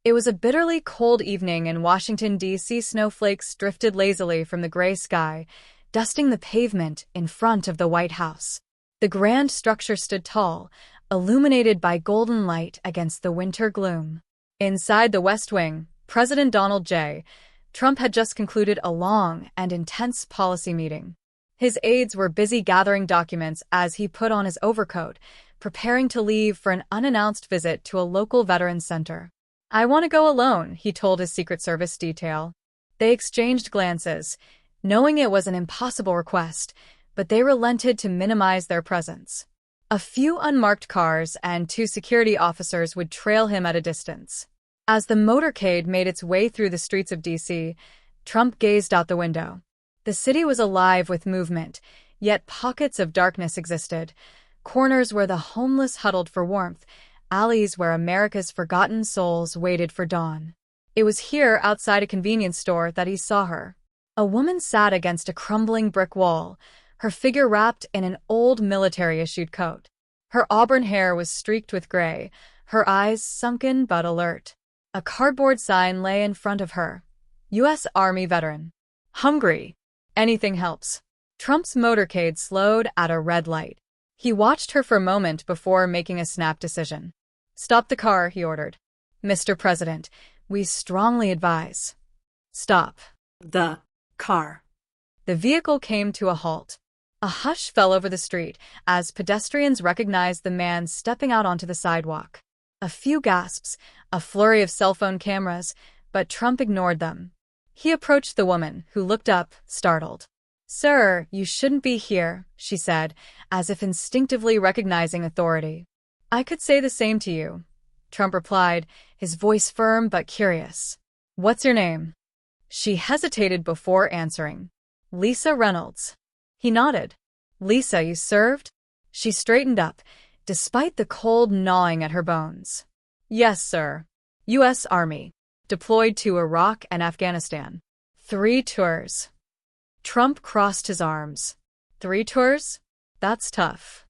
It was a bitterly cold evening in Washington, D.C. Snowflakes drifted lazily from the gray sky, dusting the pavement in front of the White House. The grand structure stood tall, illuminated by golden light against the winter gloom. Inside the West Wing, President Donald J. Trump had just concluded a long and intense policy meeting. His aides were busy gathering documents as he put on his overcoat, preparing to leave for an unannounced visit to a local veterans center. "I want to go alone," he told his Secret Service detail. They exchanged glances, knowing it was an impossible request, but they relented to minimize their presence. A few unmarked cars and 2 security officers would trail him at a distance. As the motorcade made its way through the streets of D.C., Trump gazed out the window. The city was alive with movement, yet pockets of darkness existed. Corners where the homeless huddled for warmth, alleys where America's forgotten souls waited for dawn. It was here, outside a convenience store, that he saw her. A woman sat against a crumbling brick wall, her figure wrapped in an old military-issued coat. Her auburn hair was streaked with gray, her eyes sunken but alert. A cardboard sign lay in front of her. U.S. Army veteran. Hungry. Anything helps. Trump's motorcade slowed at a red light. He watched her for a moment before making a snap decision. "Stop the car," he ordered. "Mr. President, we strongly advise." "Stop the car." The vehicle came to a halt. A hush fell over the street as pedestrians recognized the man stepping out onto the sidewalk. A few gasps, a flurry of cell phone cameras, but Trump ignored them. He approached the woman, who looked up, startled. "Sir, you shouldn't be here," she said, as if instinctively recognizing authority. "I could say the same to you," Trump replied, his voice firm but curious. "What's your name?" She hesitated before answering. "Lisa Reynolds." He nodded. "Lisa, you served?" She straightened up, despite the cold gnawing at her bones. "Yes, sir. U.S. Army. Deployed to Iraq and Afghanistan. 3 tours. Trump crossed his arms. "3 tours? That's tough."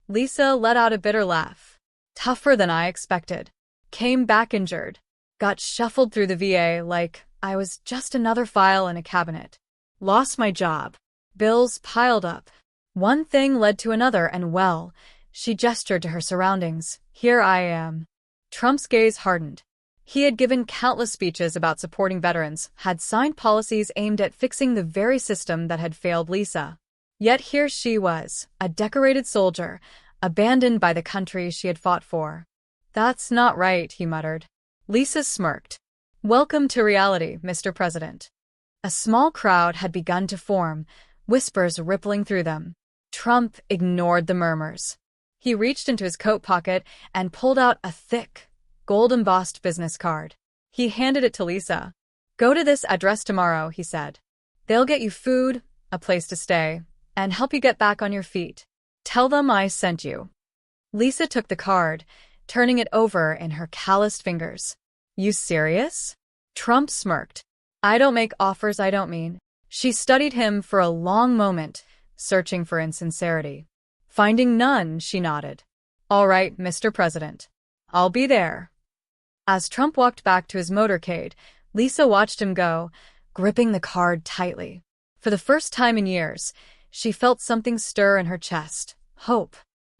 Lisa let out a bitter laugh. "Tougher than I expected. Came back injured. Got shuffled through the VA like I was just another file in a cabinet. Lost my job. Bills piled up. One thing led to another and, well," she gestured to her surroundings, "here I am." Trump's gaze hardened. He had given countless speeches about supporting veterans, had signed policies aimed at fixing the very system that had failed Lisa. Yet here she was, a decorated soldier, abandoned by the country she had fought for. "That's not right," he muttered. Lisa smirked. "Welcome to reality, Mr. President." A small crowd had begun to form, whispers rippling through them. Trump ignored the murmurs. He reached into his coat pocket and pulled out a thick, gold-embossed business card. He handed it to Lisa. "Go to this address tomorrow," he said. "They'll get you food, a place to stay, and help you get back on your feet. Tell them I sent you." Lisa took the card, turning it over in her calloused fingers. "You serious?" Trump smirked. "I don't make offers I don't mean." She studied him for a long moment, searching for insincerity. Finding none, she nodded. "All right, Mr. President. I'll be there." As Trump walked back to his motorcade, Lisa watched him go, gripping the card tightly. For the first time in years, she felt something stir in her chest. Hope.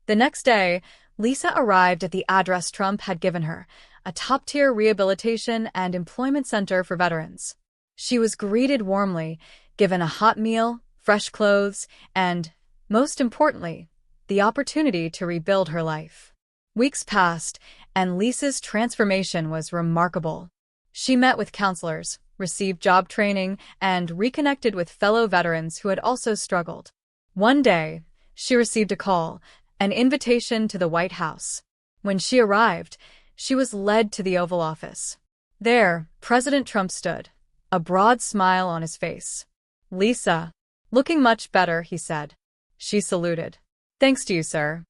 The next day, Lisa arrived at the address Trump had given her, a top-tier rehabilitation and employment center for veterans. She was greeted warmly, given a hot meal, fresh clothes, and, most importantly, the opportunity to rebuild her life. Weeks passed, and Lisa's transformation was remarkable. She met with counselors, received job training, and reconnected with fellow veterans who had also struggled. One day, she received a call, an invitation to the White House. When she arrived, she was led to the Oval Office. There, President Trump stood, a broad smile on his face. "Lisa, looking much better," he said. She saluted. "Thanks to you, sir."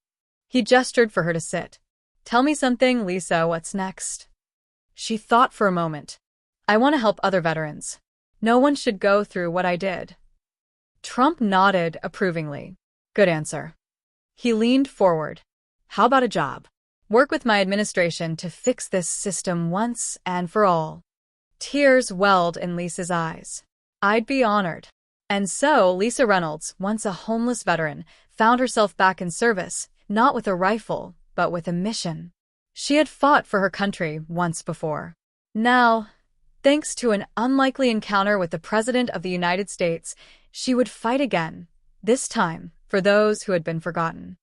He gestured for her to sit. "Tell me something, Lisa, what's next?" She thought for a moment. "I want to help other veterans. No one should go through what I did." Trump nodded approvingly. "Good answer." He leaned forward. "How about a job?" Work with my administration to fix this system once and for all. Tears welled in Lisa's eyes. I'd be honored. And so Lisa Reynolds, once a homeless veteran, found herself back in service, not with a rifle, but with a mission. She had fought for her country once before. Now, thanks to an unlikely encounter with the President of the United States, she would fight again, this time for those who had been forgotten.